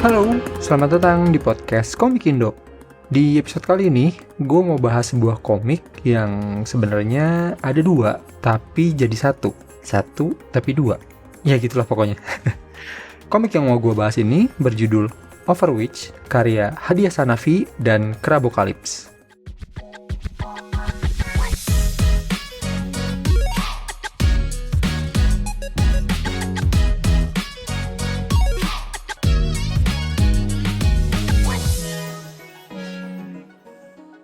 Halo, selamat datang di podcast Komik Indo. Di episode kali ini, gue mau bahas sebuah komik yang sebenarnya ada dua, tapi jadi satu. Satu, tapi dua. Ya gitulah pokoknya. Komik yang mau gue bahas ini berjudul Overwitch, karya Hadiah Sanafi dan Crabocalypse.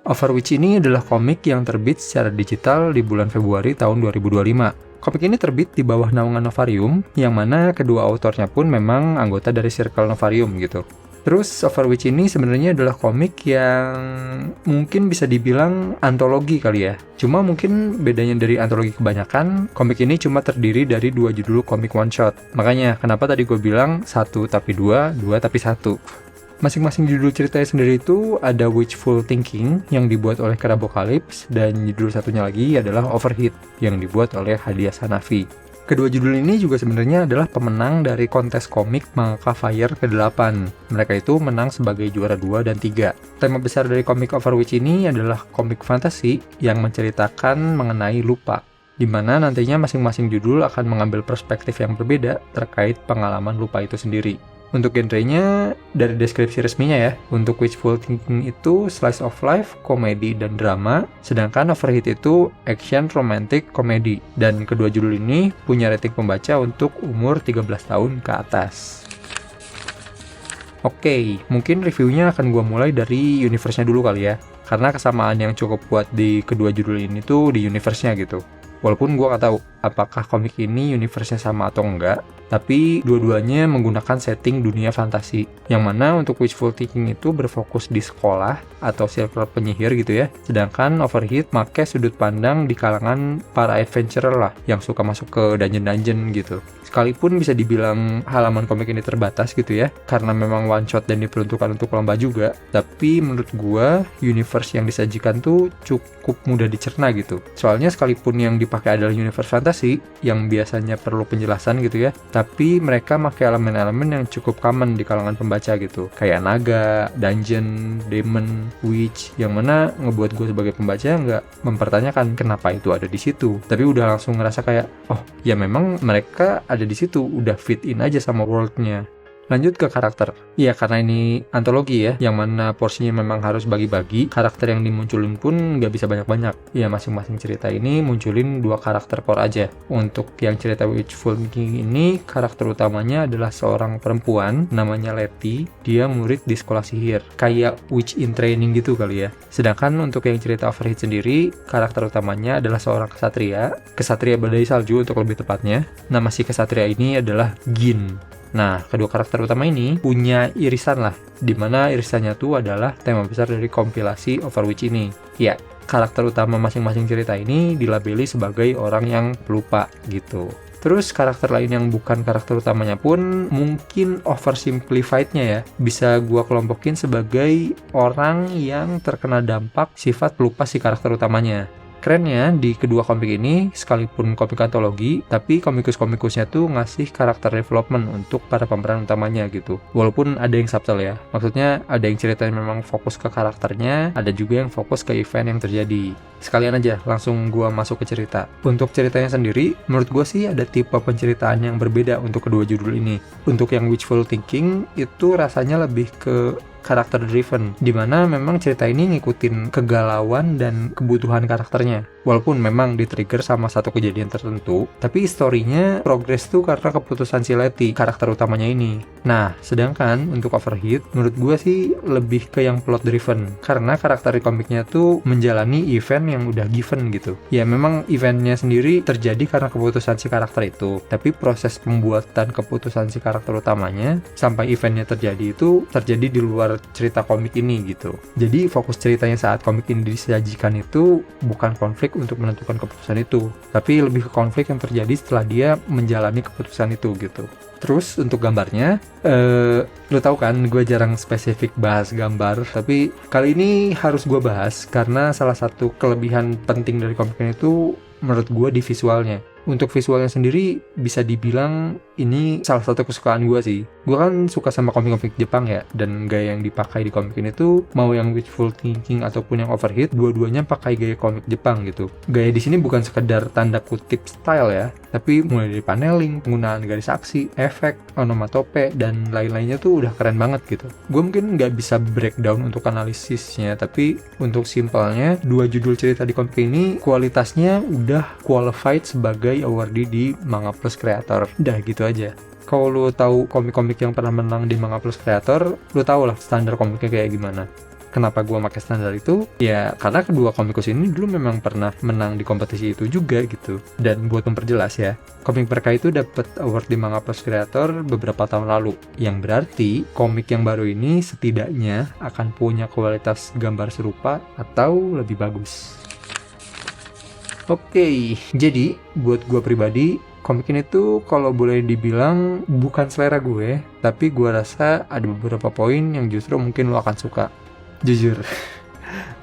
Overwitch ini adalah komik yang terbit secara digital di bulan Februari tahun 2025. Komik ini terbit di bawah naungan Novarium, yang mana kedua autornya pun memang anggota dari Circle Novarium gitu. Terus Overwitch ini sebenarnya adalah komik yang mungkin bisa dibilang antologi kali ya. Cuma mungkin bedanya dari antologi kebanyakan, komik ini cuma terdiri dari 2 judul komik one shot. Makanya kenapa tadi gue bilang 1 tapi 2, 2 tapi 1. Masing-masing judul ceritanya sendiri itu ada Wishful Thinking yang dibuat oleh Crabocalypse dan judul satunya lagi adalah Overheat yang dibuat oleh Hadiah Sanafi. Kedua judul ini juga sebenarnya adalah pemenang dari kontes komik Mangaka Fire ke-8. Mereka itu menang sebagai juara 2 dan 3. Tema besar dari komik Overwitch ini adalah komik fantasi yang menceritakan mengenai lupa, di mana nantinya masing-masing judul akan mengambil perspektif yang berbeda terkait pengalaman lupa itu sendiri. Untuk genrenya, dari deskripsi resminya ya, untuk Wishful Thinking itu slice of life, komedi, dan drama, sedangkan Overheat itu action, romantic, komedi. Dan kedua judul ini punya rating pembaca untuk umur 13 tahun ke atas. Oke, mungkin reviewnya akan gue mulai dari universe-nya dulu kali ya, karena kesamaan yang cukup kuat di kedua judul ini tuh di universe-nya gitu. Walaupun gue gak tahu apakah komik ini universe-nya sama atau enggak, tapi dua-duanya menggunakan setting dunia fantasi, yang mana untuk Wishful Thinking itu berfokus di sekolah atau circle penyihir gitu ya, sedangkan Overheat make sudut pandang di kalangan para adventurer lah, yang suka masuk ke dungeon-dungeon gitu. Sekalipun bisa dibilang halaman komik ini terbatas gitu ya, karena memang one shot dan diperuntukkan untuk lomba juga, tapi menurut gua universe yang disajikan tuh cukup mudah dicerna gitu. Soalnya sekalipun yang dipakai adalah universe fantasi yang biasanya perlu penjelasan gitu ya, tapi mereka pakai elemen-elemen yang cukup common di kalangan pembaca gitu, kayak naga, dungeon, demon, witch, yang mana ngebuat gue sebagai pembaca nggak mempertanyakan kenapa itu ada di situ, tapi udah langsung ngerasa kayak, oh ya memang mereka ada di situ, udah fit in aja sama world-nya. Lanjut ke karakter. Ya karena ini antologi ya, yang mana porsinya memang harus bagi-bagi, karakter yang dimunculin pun nggak bisa banyak-banyak. Ya masing-masing cerita ini munculin 2 karakter core aja. Untuk yang cerita Wishful Thinking ini, karakter utamanya adalah seorang perempuan, namanya Letty. Dia murid di sekolah sihir, kayak witch in training gitu kali ya. Sedangkan untuk yang cerita Overheat sendiri, karakter utamanya adalah seorang kesatria badai salju untuk lebih tepatnya. Nama si kesatria ini adalah Gin. Nah, kedua karakter utama ini punya irisan lah, dimana irisannya tuh adalah tema besar dari kompilasi Overwitch ini. Ya, karakter utama masing-masing cerita ini dilabeli sebagai orang yang pelupa gitu. Terus karakter lain yang bukan karakter utamanya pun mungkin oversimplified-nya ya, bisa gua kelompokin sebagai orang yang terkena dampak sifat pelupa si karakter utamanya. Kerennya di kedua komik ini, sekalipun komik antologi, tapi komikusnya tuh ngasih karakter development untuk para pemeran utamanya gitu. Walaupun ada yang subtle ya, maksudnya ada yang ceritanya memang fokus ke karakternya, ada juga yang fokus ke event yang terjadi. Sekalian aja, langsung gua masuk ke cerita. Untuk ceritanya sendiri, menurut gua sih ada tipe penceritaan yang berbeda untuk kedua judul ini. Untuk yang Wishful Thinking, itu rasanya lebih ke karakter driven, dimana memang cerita ini ngikutin kegalauan dan kebutuhan karakternya. Walaupun memang di-trigger sama satu kejadian tertentu, tapi story-nya progress tuh karena keputusan si Letty, karakter utamanya ini. Nah, sedangkan untuk Overheat, menurut gue sih lebih ke yang plot driven, karena karakter di komiknya tuh menjalani event yang udah given gitu. Ya memang eventnya sendiri terjadi karena keputusan si karakter itu, tapi proses pembuatan keputusan si karakter utamanya sampai eventnya terjadi itu terjadi di luar cerita komik ini gitu. Jadi fokus ceritanya saat komik ini disajikan itu bukan konflik untuk menentukan keputusan itu, tapi lebih ke konflik yang terjadi setelah dia menjalani keputusan itu gitu. Terus untuk gambarnya, lo tau kan gue jarang spesifik bahas gambar, tapi kali ini harus gue bahas karena salah satu kelebihan penting dari komik ini itu menurut gue di visualnya. Untuk visualnya sendiri bisa dibilang ini salah satu kesukaan gue sih. Gue kan suka sama komik-komik Jepang ya, dan gaya yang dipakai di komik ini tuh mau yang wishful thinking ataupun yang overheat, dua-duanya pakai gaya komik Jepang gitu. Gaya di sini bukan sekedar tanda kutip style ya, tapi mulai dari paneling, penggunaan garis aksi, efek, onomatope, dan lain-lainnya tuh udah keren banget gitu. Gue mungkin nggak bisa breakdown untuk analisisnya, tapi untuk simpelnya, dua judul cerita di komik ini kualitasnya udah qualified sebagai awardee di Manga Plus Creator. Udah gitu aja. Kalau lu tahu komik-komik yang pernah menang di Manga Plus Creator, lu tau lah standar komiknya kayak gimana. Kenapa gua pakai standar itu? Ya karena kedua komikus ini dulu memang pernah menang di kompetisi itu juga gitu. Dan buat memperjelas ya, komik mereka itu dapat award di Manga Plus Creator beberapa tahun lalu. Yang berarti komik yang baru ini setidaknya akan punya kualitas gambar serupa atau lebih bagus. Oke, jadi buat gua pribadi, komik ini tuh kalau boleh dibilang bukan selera gue, tapi gue rasa ada beberapa poin yang justru mungkin lo akan suka. Jujur,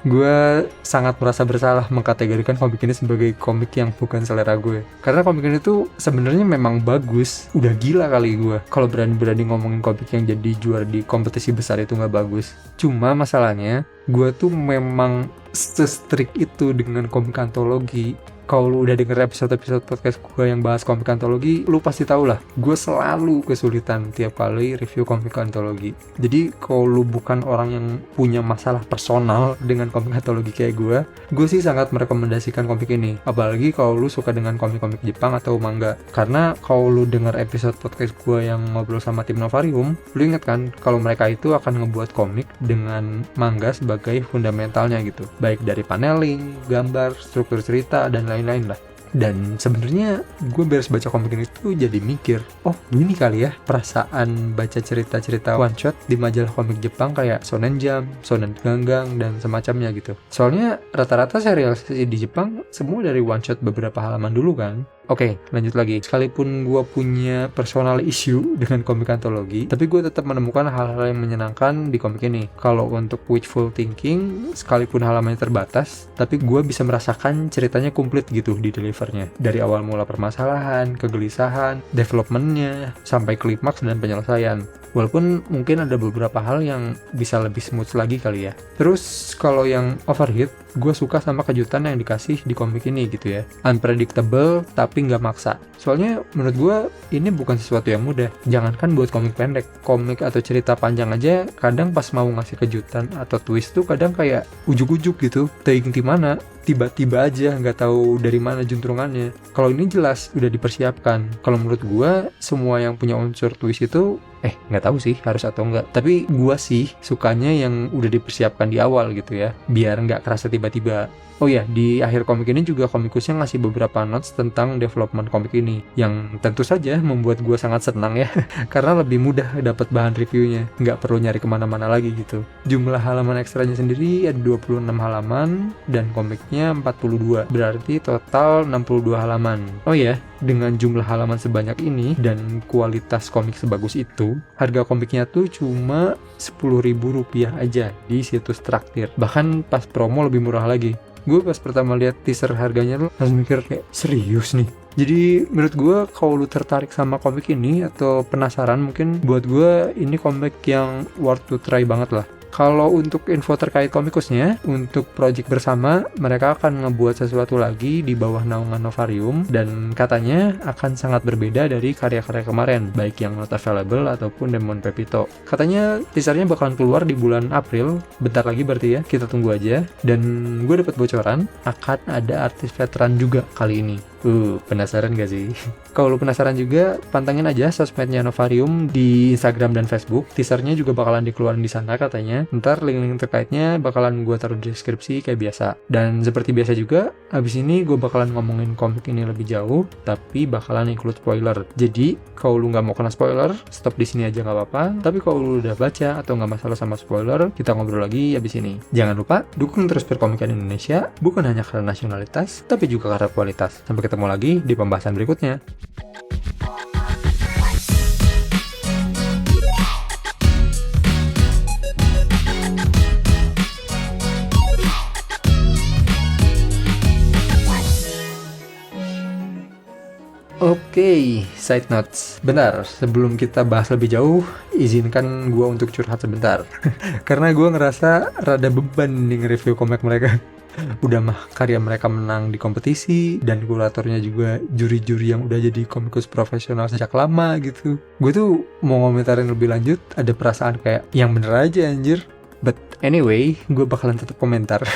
gue sangat merasa bersalah mengkategorikan komik ini sebagai komik yang bukan selera gue. Karena komik ini tuh sebenarnya memang bagus. Udah gila kali gue kalau berani-berani ngomongin komik yang jadi juara di kompetisi besar itu nggak bagus. Cuma masalahnya, gue tuh memang se-strict itu dengan komik antologi. Kalau lu udah denger episode-episode podcast gue yang bahas komik antologi, lu pasti tau lah, gue selalu kesulitan tiap kali review komik antologi. Jadi kalau lu bukan orang yang punya masalah personal dengan komik antologi kayak gue sih sangat merekomendasikan komik ini. Apalagi kalau lu suka dengan komik-komik Jepang atau manga. Karena kalau lu denger episode podcast gue yang ngobrol sama tim Novarium, lu inget kan kalau mereka itu akan ngebuat komik dengan manga sebagai fundamentalnya gitu. Baik dari paneling, gambar, struktur cerita, dan lain-lain lah. Dan sebenarnya gue beres baca komik ini tuh jadi mikir, oh gini kali ya perasaan baca cerita-cerita one shot di majalah komik Jepang kayak Shonen Jump, Shonen Ganggang, dan semacamnya gitu. Soalnya rata-rata serialisasi di Jepang semua dari one shot beberapa halaman dulu kan. Oke, lanjut lagi. Sekalipun gue punya personal issue dengan komik antologi, tapi gue tetap menemukan hal-hal yang menyenangkan di komik ini. Kalau untuk wishful thinking, sekalipun halamannya terbatas, tapi gue bisa merasakan ceritanya komplit gitu di delivernya. Dari awal mula permasalahan, kegelisahan, developmentnya, sampai klimaks dan penyelesaian. Walaupun mungkin ada beberapa hal yang bisa lebih smooth lagi kali ya. Terus kalau yang overheat, gue suka sama kejutan yang dikasih di komik ini gitu ya. Unpredictable tapi nggak maksa. Soalnya menurut gue ini bukan sesuatu yang mudah. Jangankan buat komik pendek, komik atau cerita panjang aja kadang pas mau ngasih kejutan atau twist tuh kadang kayak ujuk-ujuk gitu. Taking di mana? Tiba-tiba aja nggak tahu dari mana juntrungannya. Kalau ini jelas udah dipersiapkan. Kalau menurut gue semua yang punya unsur twist itu nggak tahu sih harus atau enggak, tapi gue sih sukanya yang udah dipersiapkan di awal gitu ya, biar nggak kerasa tiba-tiba. Oh ya, di akhir komik ini juga komikusnya ngasih beberapa notes tentang development komik ini, yang tentu saja membuat gue sangat senang ya, karena lebih mudah dapat bahan reviewnya, nggak perlu nyari kemana-mana lagi gitu. Jumlah halaman ekstranya sendiri ada 26 halaman, dan komiknya 42, berarti total 62 halaman. Oh ya, dengan jumlah halaman sebanyak ini, dan kualitas komik sebagus itu, harga komiknya tuh cuma Rp10.000 aja di situs Traktir. Bahkan pas promo lebih murah lagi. Gue pas pertama lihat teaser harganya tuh langsung mikir kayak serius nih. Jadi menurut gue kalau lu tertarik sama komik ini atau penasaran, mungkin buat gue ini komik yang worth to try banget lah. Kalau untuk info terkait komikusnya, untuk project bersama, mereka akan ngebuat sesuatu lagi di bawah naungan Novarium, dan katanya akan sangat berbeda dari karya-karya kemarin, baik yang not available ataupun Demon Pepito. Katanya teasernya bakalan keluar di bulan April, bentar lagi berarti ya, kita tunggu aja. Dan gue dapat bocoran, akan ada artis veteran juga kali ini. Penasaran gak sih? Kalau lu penasaran juga, pantengin aja sosmednya Novarium di Instagram dan Facebook. Teasernya juga bakalan dikeluarin di sana katanya. Ntar link-link terkaitnya bakalan gue taruh di deskripsi kayak biasa. Dan seperti biasa juga, abis ini gue bakalan ngomongin komik ini lebih jauh, tapi bakalan include spoiler. Jadi, kalau lu nggak mau kena spoiler, stop di sini aja nggak apa-apa. Tapi kalau lu udah baca atau nggak masalah sama spoiler, kita ngobrol lagi abis ini. Jangan lupa dukung terus perkomikan Indonesia, bukan hanya karena nasionalitas, tapi juga karena kualitas. Sampai ketemu lagi di pembahasan berikutnya. Oke, side notes. Bentar, sebelum kita bahas lebih jauh, izinkan gue untuk curhat sebentar. Karena gue ngerasa rada beban nih nge-review komik mereka. Udah mah karya mereka menang di kompetisi, dan kuratornya juga juri-juri yang udah jadi komikus profesional sejak lama gitu. Gue tuh mau ngomentarin lebih lanjut, ada perasaan kayak, yang bener aja anjir. But anyway, gue bakalan tetap komentar.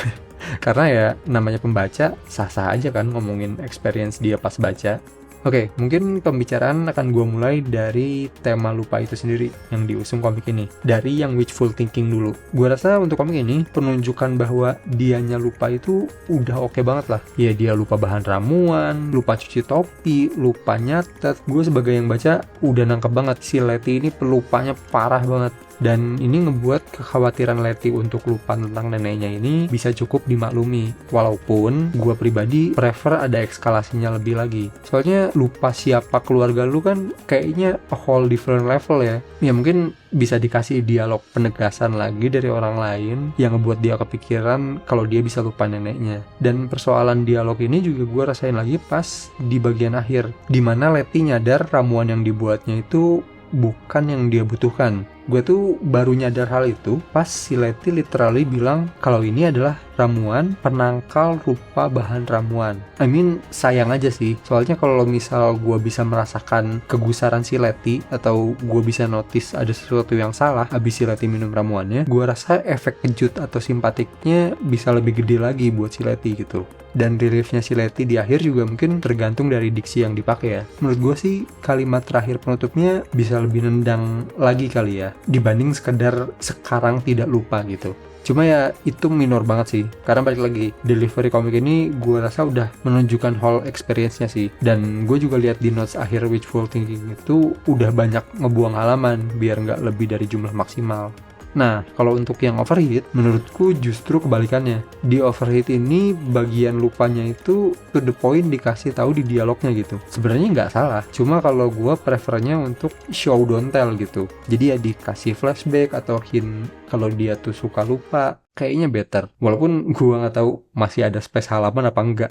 Karena ya namanya pembaca, sah-sah aja kan ngomongin experience dia pas baca. Oke, mungkin pembicaraan akan gue mulai dari tema lupa itu sendiri yang diusung komik ini. Dari yang wishful thinking dulu. Gue rasa untuk komik ini, penunjukan bahwa dianya lupa itu udah oke banget lah. Ya dia lupa bahan ramuan, lupa cuci topi, lupa nyatet. Gue sebagai yang baca udah nangkep banget si Letty ini pelupanya parah banget. Dan ini ngebuat kekhawatiran Letty untuk lupa tentang neneknya ini bisa cukup dimaklumi. Walaupun gue pribadi prefer ada eskalasinya lebih lagi. Soalnya lupa siapa keluarga lu kan kayaknya a whole different level ya. Ya mungkin bisa dikasih dialog penegasan lagi dari orang lain yang ngebuat dia kepikiran kalau dia bisa lupa neneknya. Dan persoalan dialog ini juga gue rasain lagi pas di bagian akhir, dimana Letty nyadar ramuan yang dibuatnya itu bukan yang dia butuhkan. Gue tuh baru nyadar hal itu pas si Letty literally bilang kalau ini adalah ramuan penangkal rupa bahan ramuan. I mean, sayang aja sih. Soalnya kalau misal gue bisa merasakan kegusaran si Letty atau gue bisa notice ada sesuatu yang salah abis si Letty minum ramuannya, gue rasa efek kejut atau simpatiknya bisa lebih gede lagi buat si Letty gitu. Dan reliefnya si Letty di akhir juga mungkin tergantung dari diksi yang dipakai ya. Menurut gue sih kalimat terakhir penutupnya bisa lebih nendang lagi kali ya, dibanding sekedar sekarang tidak lupa gitu. Cuma ya itu minor banget sih, karena balik lagi delivery komik ini gue rasa udah menunjukkan whole experience-nya sih. Dan gue juga lihat di notes akhir wishful thinking itu udah banyak ngebuang halaman biar nggak lebih dari jumlah maksimal. Nah, kalau untuk yang overheat, menurutku justru kebalikannya. Di overheat ini, bagian lupanya itu to the point dikasih tahu di dialognya gitu. Sebenarnya nggak salah, cuma kalau gue prefernya untuk show don't tell gitu. Jadi ya dikasih flashback atau hint kalau dia tuh suka lupa, kayaknya better. Walaupun gue nggak tahu masih ada space halaman apa enggak.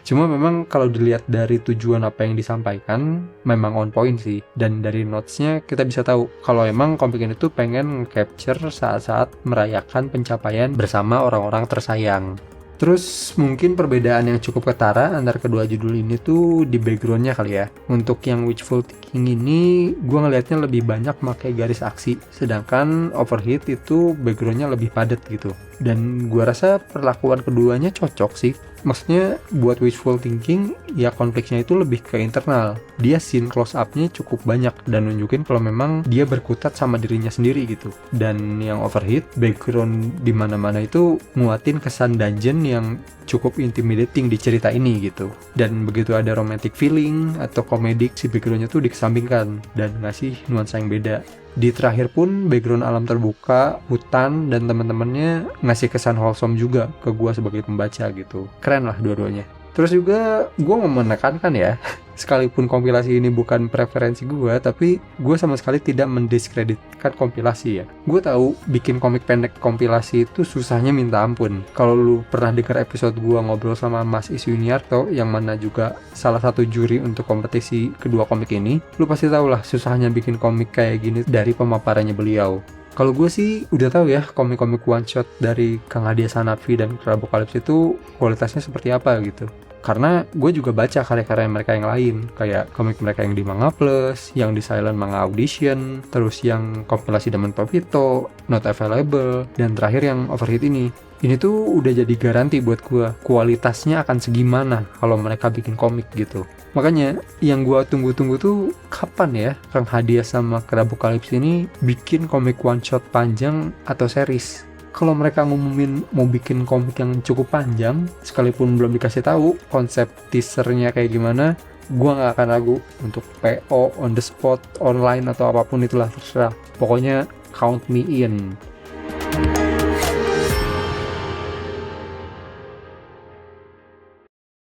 Cuma memang kalau dilihat dari tujuan apa yang disampaikan, memang on point sih. Dan dari notes-nya kita bisa tahu kalau emang komik ini tuh pengen capture saat-saat merayakan pencapaian bersama orang-orang tersayang. Terus mungkin perbedaan yang cukup ketara antara kedua judul ini tuh di background-nya kali ya. Untuk yang wishful thinking ini, gue ngelihatnya lebih banyak pakai garis aksi. Sedangkan overheat itu background-nya lebih padat gitu. Dan gue rasa perlakuan keduanya cocok sih. Maksudnya buat wishful thinking, ya konfliknya itu lebih ke internal. Dia scene close up-nya cukup banyak dan nunjukin kalau memang dia berkutat sama dirinya sendiri gitu. Dan yang overheat, background di mana-mana itu nguatin kesan dungeon yang cukup intimidating di cerita ini gitu. Dan begitu ada romantic feeling atau komedik, si background-nya tuh dikesampingkan dan ngasih nuansa yang beda. Di terakhir pun background alam terbuka, hutan, dan teman-temannya ngasih kesan wholesome juga ke gue sebagai pembaca gitu. Keren lah dua-duanya. Terus juga gue mau menekankan ya, sekalipun kompilasi ini bukan preferensi gue, tapi gue sama sekali tidak mendiskreditkan kompilasi ya. Gue tahu bikin komik pendek kompilasi itu susahnya minta ampun. Kalau lu pernah dengar episode gue ngobrol sama Mas Is Yuniarto, yang mana juga salah satu juri untuk kompetisi kedua komik ini, lu pasti tahu lah susahnya bikin komik kayak gini dari pemaparannya beliau. Kalau gue sih udah tahu ya komik-komik one shot dari Kang Hadiah Sanatvi dan Krabokalips itu kualitasnya seperti apa gitu. Karena gue juga baca karya-karya mereka yang lain, kayak komik mereka yang di Manga Plus, yang di Silent Manga Audition, terus yang kompilasi Daman Pavito, Not Available, dan terakhir yang Overheat ini. Ini tuh udah jadi garansi buat gue, kualitasnya akan segimana kalau mereka bikin komik gitu. Makanya yang gue tunggu-tunggu tuh kapan ya Kang Hadiah sama Krabokalips ini bikin komik one shot panjang atau series. Kalau mereka ngumumin mau bikin komik yang cukup panjang, sekalipun belum dikasih tahu konsep teasernya kayak gimana, gue nggak akan ragu untuk PO on the spot, online atau apapun itulah terserah. Pokoknya count me in.